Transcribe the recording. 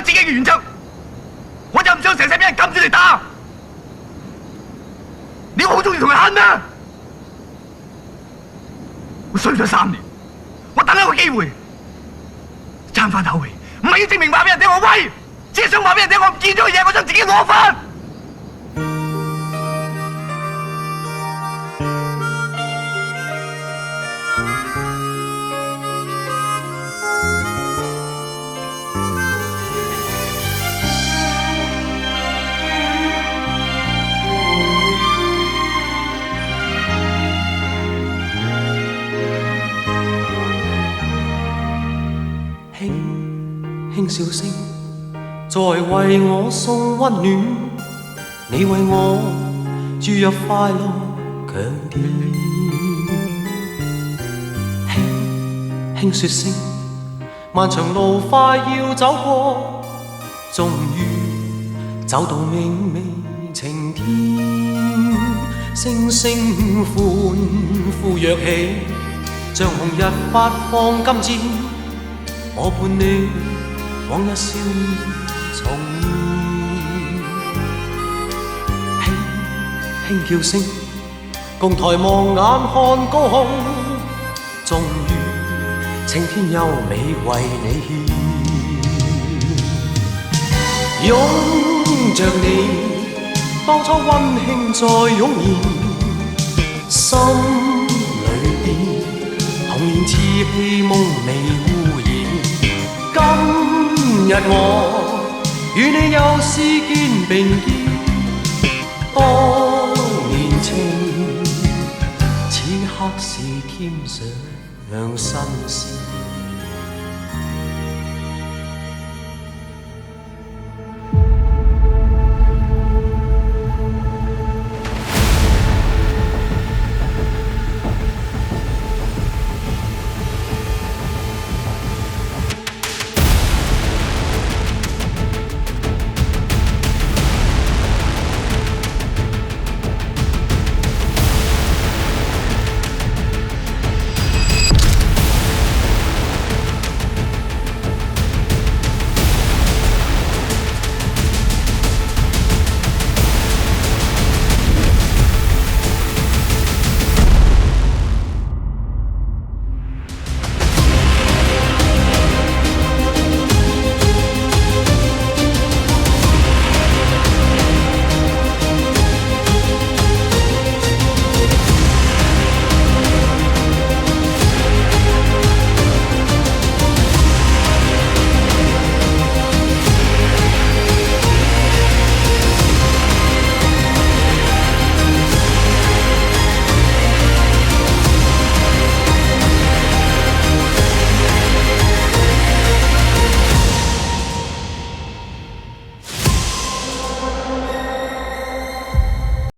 自己嘅原則，我就唔想成世俾人撳住嚟打。你好中意同人慳咩？我衰咗3年，我等一個機會，爭翻口氣，唔係要證明話俾人聽我威，只係想話俾人聽我唔見咗嘅嘢，我想自己攞翻。輕笑聲在為我送溫暖，你為我注入快樂強電。輕說聲，漫長路快要走過，終於走到明媚晴天。星星歡呼躍起，像紅日發放金箭。我伴你往日少年重現，輕叫聲，共抬望眼看高空，終於青天優美為你獻。擁着你，當初溫馨再湧現，心裏邊童年稚氣夢未污染。今日我與你又是肩並肩，當年情此刻是添上新鮮。